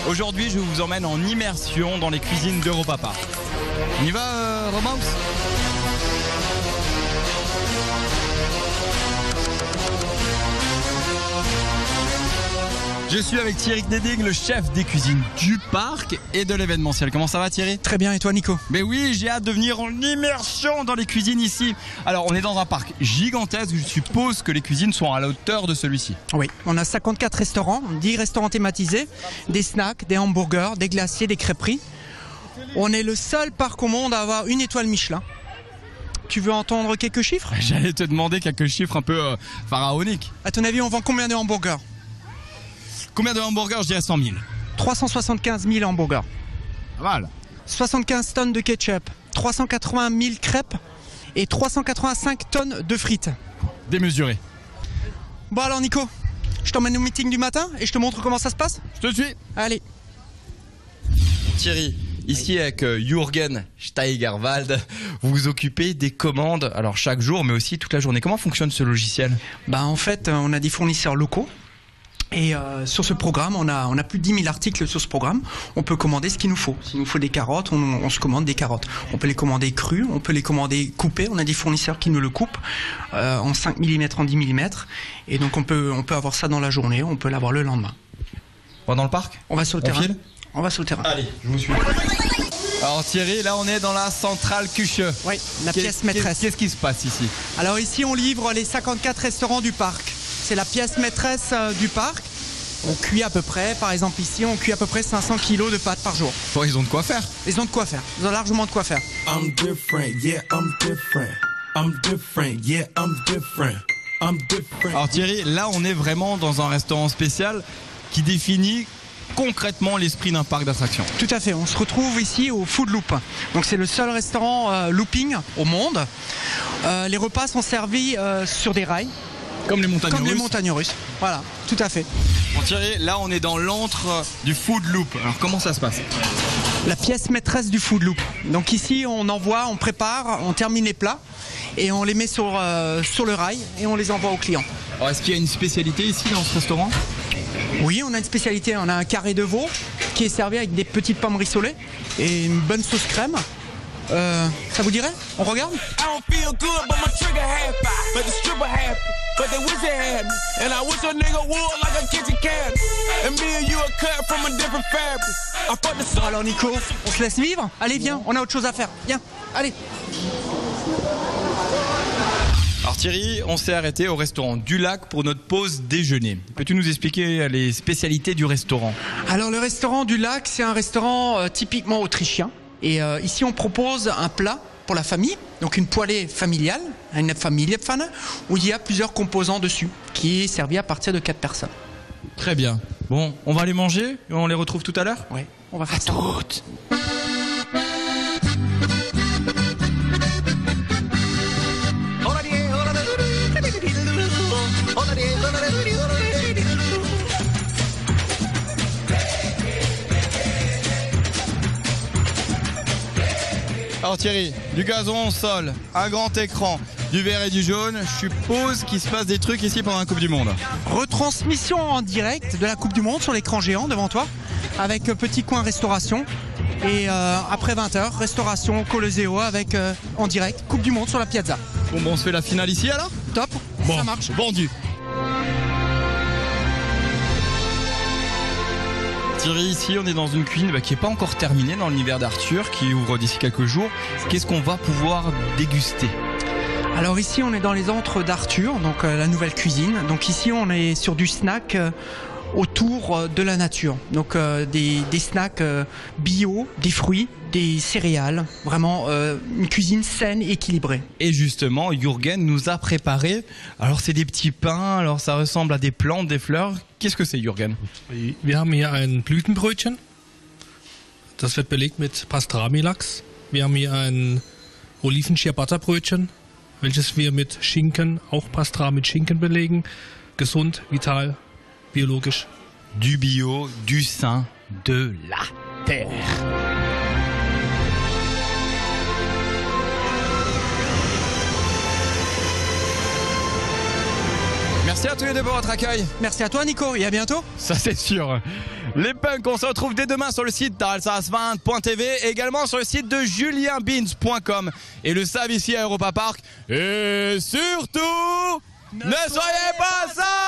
Aujourd'hui, je vous emmène en immersion dans les cuisines d'Europa Park. On y va, Romance ? Je suis avec Thierry Knedding, le chef des cuisines du parc et de l'événementiel. Comment ça va, Thierry ? Très bien, et toi, Nico ? Mais oui, j'ai hâte de venir en immersion dans les cuisines ici. Alors, on est dans un parc gigantesque. Je suppose que les cuisines sont à la hauteur de celui-ci. Oui, on a 54 restaurants, 10 restaurants thématisés, des snacks, des hamburgers, des glaciers, des crêperies. On est le seul parc au monde à avoir une étoile Michelin. Tu veux entendre quelques chiffres ? J'allais te demander quelques chiffres un peu pharaoniques. À ton avis, on vend combien de hamburgers ? Combien de hamburgers ? Je dirais 100 000. 375 000 hamburgers. Pas mal. 75 tonnes de ketchup, 380 000 crêpes et 385 tonnes de frites. Démesuré. Bon alors Nico, je t'emmène au meeting du matin et je te montre comment ça se passe ? Je te suis. Allez. Thierry, ici avec Jürgen Steigerwald, vous vous occupez des commandes, alors chaque jour mais aussi toute la journée. Comment fonctionne ce logiciel ? En fait, on a des fournisseurs locaux. Et sur ce programme, on a plus de 10 000 articles sur ce programme. On peut commander ce qu'il nous faut. S'il nous faut des carottes, on se commande des carottes. On peut les commander crues, on peut les commander coupées. On a des fournisseurs qui nous le coupent en 5 mm, en 10 mm. Et donc on peut avoir ça dans la journée, on peut l'avoir le lendemain. On va dans le parc ? On va sur le terrain. On va sur le terrain. Allez, je vous suis. Alors Thierry, là on est dans la centrale Küche. Oui, la pièce maîtresse. Qu'est-ce qui se passe ici ? Alors ici, on livre les 54 restaurants du parc. C'est la pièce maîtresse du parc. On cuit à peu près, par exemple ici, on cuit à peu près 500 kilos de pâtes par jour. Bon, ils ont de quoi faire. Ils ont de quoi faire. Ils ont largement de quoi faire. I'm different, yeah, I'm different. I'm different, yeah, I'm different. I'm different. Alors Thierry, là on est vraiment dans un restaurant spécial qui définit concrètement l'esprit d'un parc d'attractions. Tout à fait, on se retrouve ici au Food Loop. Donc c'est le seul restaurant looping au monde. Les repas sont servis sur des rails. Comme les montagnes russes. Comme les montagnes russes, voilà, tout à fait. Bon Thierry, là on est dans l'antre du Food Loop. Alors comment ça se passe ? La pièce maîtresse du Food Loop. Donc ici on envoie, on prépare, on termine les plats et on les met sur le rail et on les envoie aux clients. Alors est-ce qu'il y a une spécialité ici dans ce restaurant ? Oui, on a une spécialité, on a un carré de veau qui est servi avec des petites pommes rissolées et une bonne sauce crème. Ça vous dirait ? On regarde ? Bon alors Nico, on se laisse vivre ? Allez viens, on a autre chose à faire. Viens, allez. Alors Thierry, on s'est arrêté au restaurant du Lac pour notre pause déjeuner. Peux-tu nous expliquer les spécialités du restaurant ? Alors le restaurant du Lac, c'est un restaurant typiquement autrichien. Et ici on propose un plat pour la famille, donc une poêlée familiale, une Familienpfanne, où il y a plusieurs composants dessus, qui est servi à partir de 4 personnes. Très bien. Bon, on va aller manger et on les retrouve tout à l'heure ? Oui, on va faire ça. Toutes. Alors Thierry, du gazon au sol, un grand écran, du vert et du jaune, je suppose qu'il se passe des trucs ici pendant la Coupe du Monde. Retransmission en direct de la Coupe du Monde sur l'écran géant devant toi, avec petit coin restauration. Et après 20h, restauration Coliseo avec en direct Coupe du Monde sur la Piazza. Bon, on se fait la finale ici alors ? Top, Bon, ça marche. Vendu. Thierry, ici on est dans une cuisine qui n'est pas encore terminée dans l'univers d'Arthur, qui ouvre d'ici quelques jours. Qu'est-ce qu'on va pouvoir déguster ? Alors ici on est dans les antres d'Arthur, donc la nouvelle cuisine. Donc ici on est sur du snack autour de la nature. Donc des snacks bio, des fruits, des céréales. Vraiment une cuisine saine et équilibrée. Et justement, Jürgen nous a préparé. Alors c'est des petits pains, alors ça ressemble à des plantes, des fleurs. Qu'est-ce que c'est, Jürgen ? Wir haben hier ein Blütenbrötchen. Das wird belegt mit Pastrami-Lachs. Wir haben hier ein Oliven-Ciabatta-Brötchen, welches wir mit Schinken, auch Pastrami mit Schinken belegen. Gesund, vital, biologisch. Du bio, du sain, de la terre. Merci à tous les deux pour votre accueil. Merci à toi Nico et à bientôt. Ça c'est sûr. Les punks, on se retrouve dès demain sur le site d'Alsace20.tv et également sur le site de julienbeans.com et le SAV ici à Europa Park. Et surtout, ne soyez pas sages.